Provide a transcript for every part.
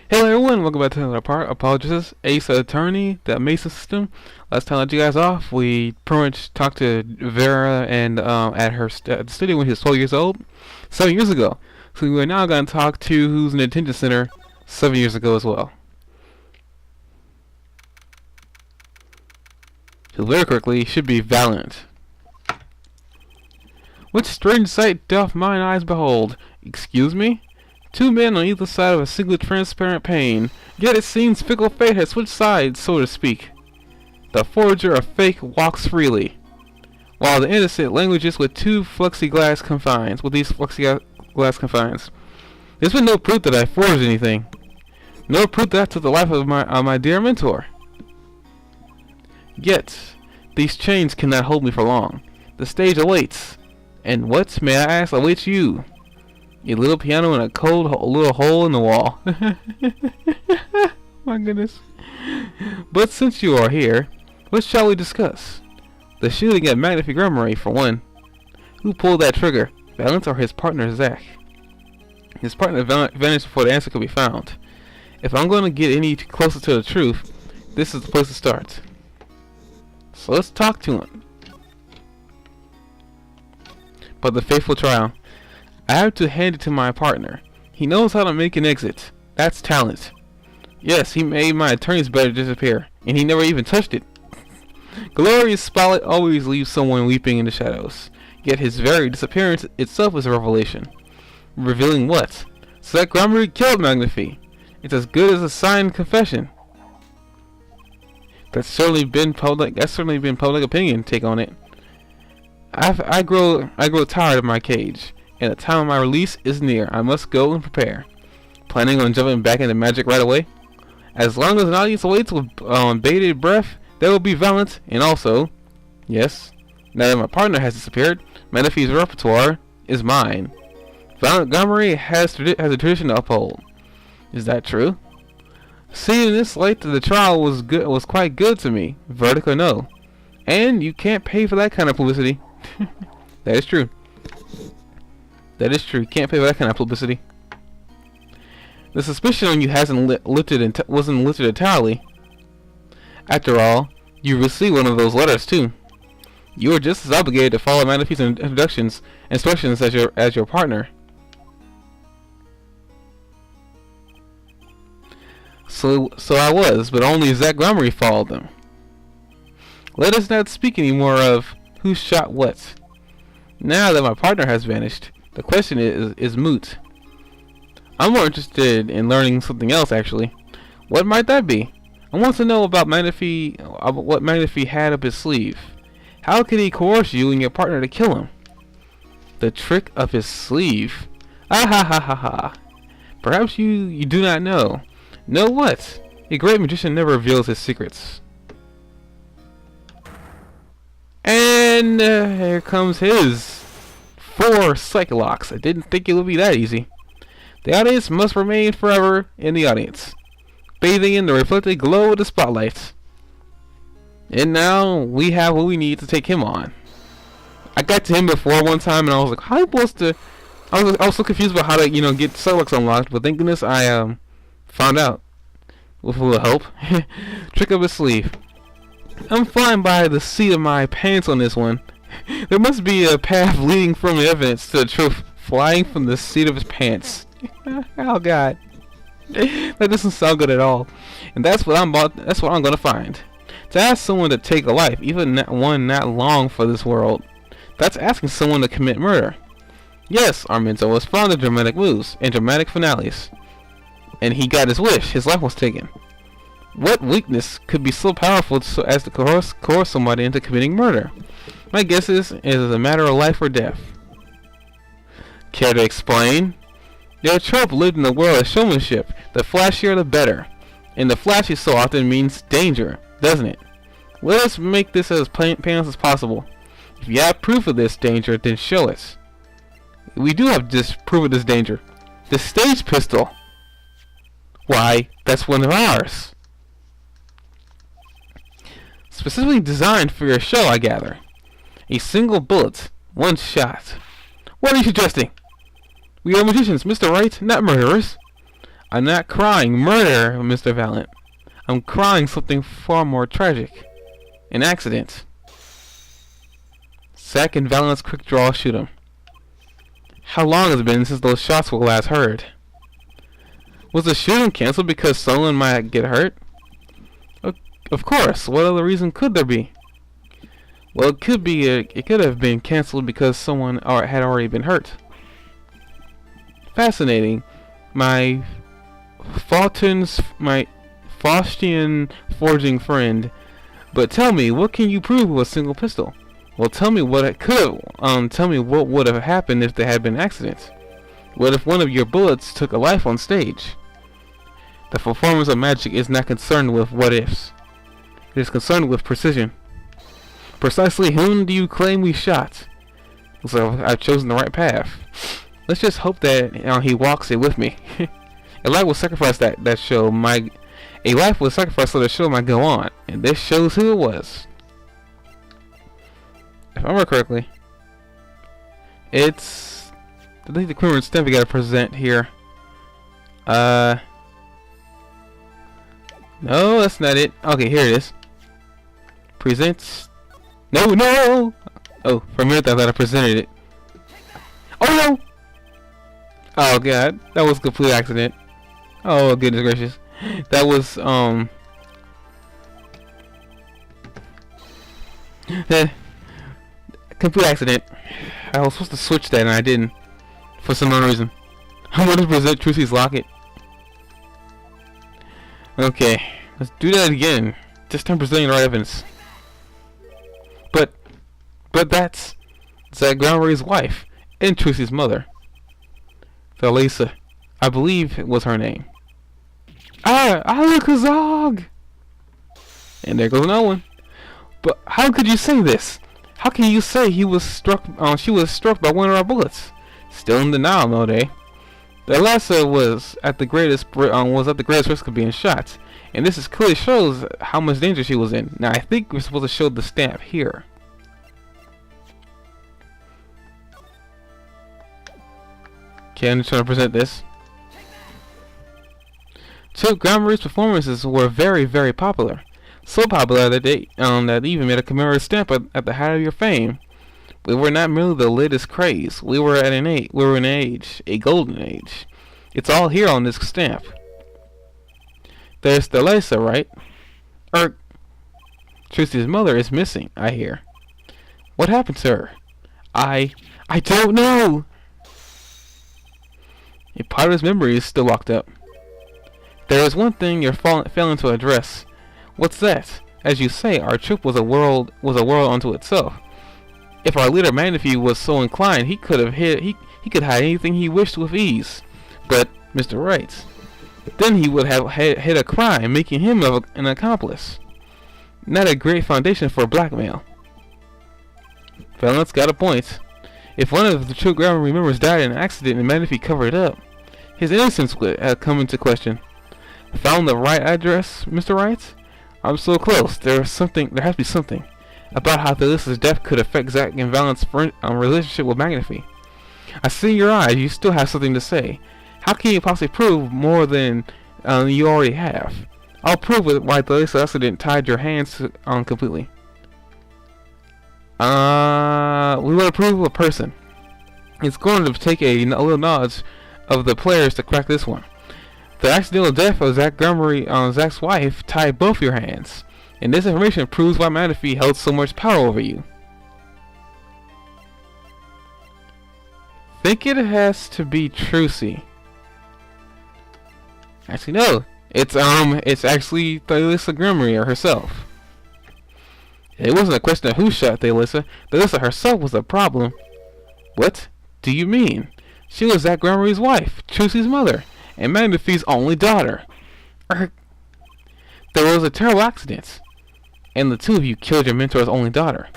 Hello everyone, welcome back to another part. Apologies, Ace Attorney, the Mason system. Last time I let you guys off, we pretty much talked to Vera and at her at the studio when he was 12 years old, 7 years ago. So we're now going to talk to who's in the detention center 7 years ago as well. So very quickly, should be Valant. What strange sight doth mine eyes behold? Excuse me? Two men on either side of a single transparent pane, yet it seems fickle fate has switched sides, so to speak. The forger of fake walks freely, while the innocent languages with these plexiglass confines. There's been no proof that I forged anything. No proof that I took the life of my dear mentor. Yet, these chains cannot hold me for long. The stage awaits. And what, may I ask, awaits you? A little piano and a cold little hole in the wall. My goodness. But since you are here, what shall we discuss? The shooting at Klavier Gramarye, for one. Who pulled that trigger? Valant or his partner, Zach? His partner vanished before the answer could be found. If I'm going to get any closer to the truth, this is the place to start. So let's talk to him. But the faithful trial. I have to hand it to my partner. He knows how to make an exit. That's talent. Yes, he made my attorney's better disappear, and he never even touched it. Glorious spotlight always leaves someone weeping in the shadows. Yet his very disappearance itself is a revelation. Revealing what? So that Gramarye killed Klavier. It's as good as a signed confession. That's certainly been public opinion take on it. I grow tired of my cage. And the time of my release is near. I must go and prepare. Planning on jumping back into magic right away? As long as an audience awaits with bated breath, there will be Valant, and also, yes, now that my partner has disappeared, Klavier's repertoire is mine. Valant Gramarye has a tradition to uphold. Is that true? Seeing this light to the trial was quite good to me, verdict or no. And you can't pay for that kind of publicity. That is true. That is true. You can't pay for that kind of publicity. The suspicion on you wasn't lifted entirely. After all, you received one of those letters too. You are just as obligated to follow Klavier's instructions as your partner. So I was, but only Zach Gramarye followed them. Let us not speak anymore of who shot what. Now that my partner has vanished, the question is moot. I'm more interested in learning something else, actually. What might that be? I want to know about what Klavier had up his sleeve. How could he coerce you and your partner to kill him? The trick up his sleeve? Ah ha ha ha ha. Perhaps you do not know. Know what? A great magician never reveals his secrets. And here comes his 4 Psycholocks. I didn't think it would be that easy. The audience must remain forever in the audience, bathing in the reflected glow of the spotlight. And now we have what we need to take him on. I got to him before one time, and I was like, "How am I supposed to?" I was so confused about how to get Psylocks unlocked. But thank goodness I found out with a little help. Trick up his sleeve. I'm flying by the seat of my pants on this one. There must be a path leading from the evidence to the truth, flying from the seat of his pants. Oh God, that doesn't sound good at all. And that's what I'm gonna find. To ask someone to take a life, even one not long for this world, that's asking someone to commit murder. Yes, Armento was fond of dramatic moves and dramatic finales, and he got his wish. His life was taken. What weakness could be so powerful as to coerce somebody into committing murder? My guess is it is a matter of life or death. Care to explain? Their trope lived in the world of showmanship. The flashier the better. And the flashy so often means danger, doesn't it? Let us make this as painless as possible. If you have proof of this danger, then show us. We do have proof of this danger. The stage pistol. Why, that's one of ours. Specifically designed for your show, I gather. A single bullet, one shot. What are you suggesting? We are magicians, Mr. Wright, not murderers. I'm not crying murder, Mr. Valant. I'm crying something far more tragic. An accident. Zack and Valant's quick draw shoot him. How long has it been since those shots were last heard? Was the shooting canceled because someone might get hurt? Of course. What other reason could there be? Well, it could have been canceled because someone had already been hurt. Fascinating. My Faustian forging friend. But tell me, what can you prove with a single pistol? Well, tell me what it could. Tell me what would have happened if there had been accidents. What if one of your bullets took a life on stage? The performance of magic is not concerned with what ifs. It is concerned with precision. Precisely whom do you claim we shot? Looks like I've chosen the right path. Let's just hope that he walks it with me. A life was sacrificed so the show might go on, and this shows who it was. If I remember correctly, it's I think the criminal stamp we gotta present here. No, that's not it. Okay, here it is. Presents. No! Oh, for a minute I thought I presented it. Oh no! Oh god, that was a complete accident. Oh goodness gracious. That was complete accident. I was supposed to switch that and I didn't. For some unknown reason. I'm going to present Trucy's locket. Okay, let's do that again. This time presenting the right evidence. But that's Zack Gramarye's wife and Trucy's mother. Thalisa, I believe it was her name. Alakazog! And there goes another one. But how could you say this? How can you say she was struck by one of our bullets? Still in denial, no day. Thalisa was at the greatest risk of being shot, and this clearly shows how much danger she was in. Now I think we're supposed to show the stamp here. Okay, I'm just trying to present this. So Gramarye's performances were very, very popular. So popular that they even made a commemorative stamp at the height of your fame. We were not merely the latest craze. We were in an age, a golden age. It's all here on this stamp. There's Thalisa, right? Trucy's mother is missing, I hear. What happened to her? I don't know. A part of his memory is still locked up. There is one thing you're failing to address. What's that? As you say, our trip was a world unto itself. If our leader Manaphy was so inclined, he could hide anything he wished with ease. But Mr. Wright, then he would have hid a crime, making him an accomplice. Not a great foundation for blackmail. Valant's got a point. If one of the true Gramarye members died in an accident and Manaphy covered it up, his innocence would have come into question. Found the right address, Mr. Wright? I'm so close. There has to be something about how Thalisa's death could affect Zack and Valant's relationship with Manaphy. I see in your eyes you still have something to say. How can you possibly prove more than you already have? I'll prove it why Thalisa's accident tied your hands completely. We want to prove a person. It's going to take a little knowledge of the players to crack this one. The accidental death of Zack Gramarye, Zack's wife, tied both your hands, and this information proves why Manaphy held so much power over you. Think it has to be Trucy. Actually, no. It's actually Thalisa Gramarye herself. It wasn't a question of who shot Thalisa. Thalisa herself was the problem. What do you mean? She was Zack Gramarye's wife, Trucy's mother, and Manaphy's only daughter. There was a terrible accident, and the two of you killed your mentor's only daughter.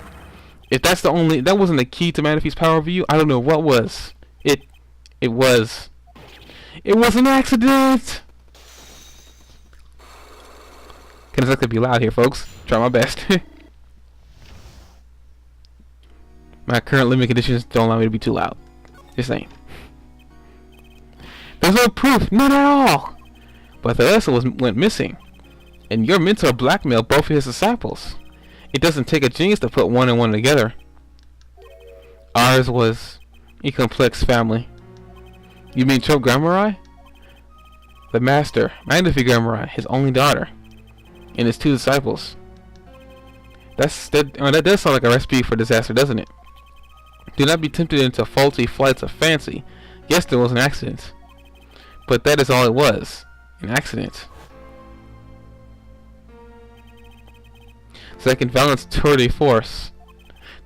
If that wasn't the key to Manaphy's power over you, I don't know what was. It was an accident. Can't exactly be loud here, folks. Try my best. My current limit conditions don't allow me to be too loud. Just saying. There's no proof, none at all. But the lesson went missing, and your mentor blackmailed both of his disciples. It doesn't take a genius to put one and one together. Ours was a complex family. You mean Choke Gramarye? The master, Valant Gramarye, his only daughter, and his 2 disciples. That does sound like a recipe for disaster, doesn't it? Do not be tempted into faulty flights of fancy. Yes, there was an accident. But that is all it was. An accident. Second Valant's tour de force.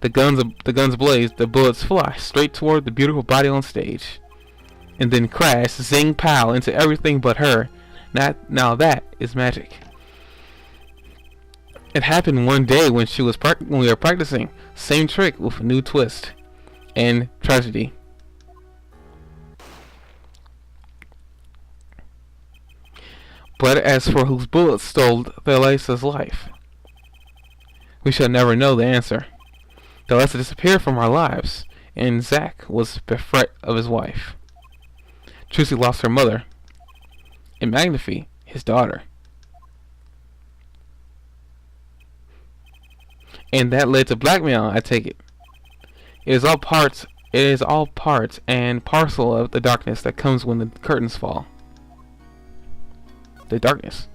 The guns blaze, the bullets fly straight toward the beautiful body on stage. And then crash, zing pow, into everything but her. Now that is magic. It happened one day when we were practicing. Same trick with a new twist. And tragedy. But as for whose bullets stole Thalassa's life, we shall never know the answer. Thalassa disappeared from our lives, and Zack was bereft of his wife. Trucy lost her mother, and Valant, his daughter. And that led to blackmail, I take it. It is all part and parcel of the darkness that comes when the curtains fall. The darkness.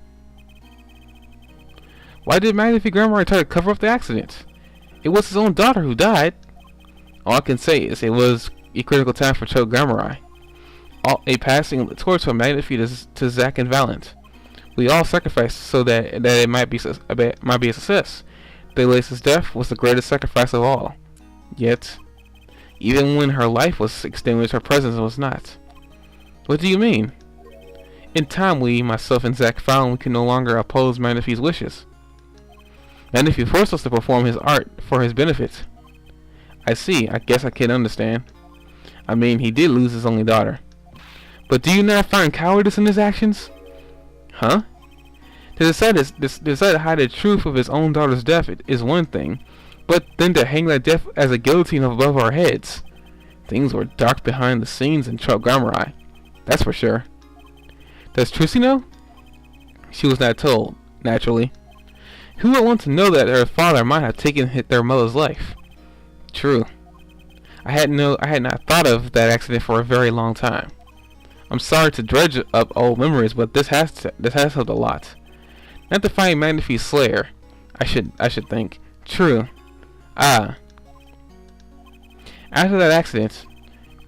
Why did Valant Gramarye try to cover up the accident? It was his own daughter who died. All I can say is it was a critical time for Choke Gramarye. A passing the torch from Valant to Zack and Valant. We all sacrificed so that it might be a success. Thalassa's death was the greatest sacrifice of all. Yet, even when her life was extinguished, her presence was not. What do you mean? In time, myself and Zack, found we could no longer oppose Valant's wishes. Valant forced us to perform his art for his benefit. I see. I guess I can understand. I mean, he did lose his only daughter. But do you not find cowardice in his actions? Huh? To decide to hide the truth of his own daughter's death is one thing, but then to hang that death as a guillotine above our heads. Things were dark behind the scenes in Choke Gramarye. That's for sure. Does Trucy know? She was not told, naturally. Who would want to know that her father might have taken their mother's life? True. I had not thought of that accident for a very long time. I'm sorry to dredge up old memories, but this has helped a lot. Not to find Valant's slayer, I should think. True. Ah. After that accident,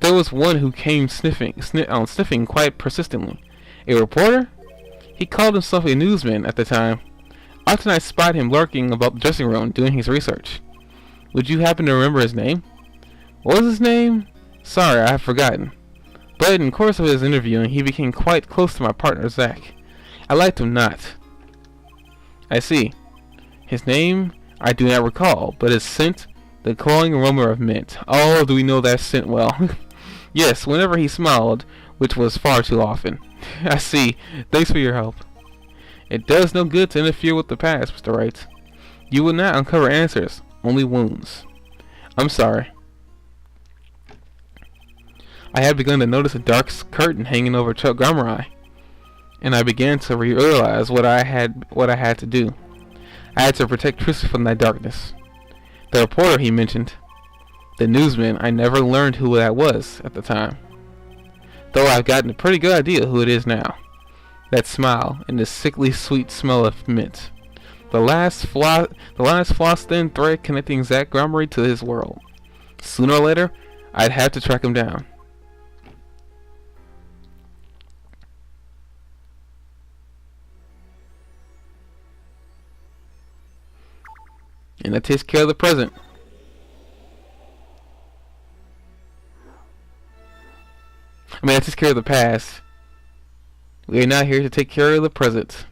there was one who came sniffing quite persistently. A reporter? He called himself a newsman at the time. Often I spied him lurking about the dressing room doing his research. Would you happen to remember his name? What was his name? Sorry, I have forgotten. But in the course of his interviewing, he became quite close to my partner, Zack. I liked him not. I see. His name, I do not recall, but his scent, the cloying aroma of mint. Oh, do we know that scent well. Yes, whenever he smiled, which was far too often. I see. Thanks for your help. It does no good to interfere with the past, Mr. Wright. You will not uncover answers, only wounds. I'm sorry. I had begun to notice a dark curtain hanging over Choke Gramarye, and I began to realize what I had to do. I had to protect Trucy from that darkness. The reporter he mentioned, the newsman, I never learned who that was at the time. Though I've gotten a pretty good idea who it is now. That smile and the sickly sweet smell of mint. The last floss thin thread connecting Zack Gramarye to his world. Sooner or later, I'd have to track him down. And that takes care of the present. I mean, that takes care of the past. We are now here to take care of the present.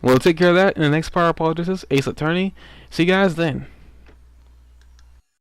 And we'll take care of that in the next part of Apologist, Ace Attorney. See you guys then.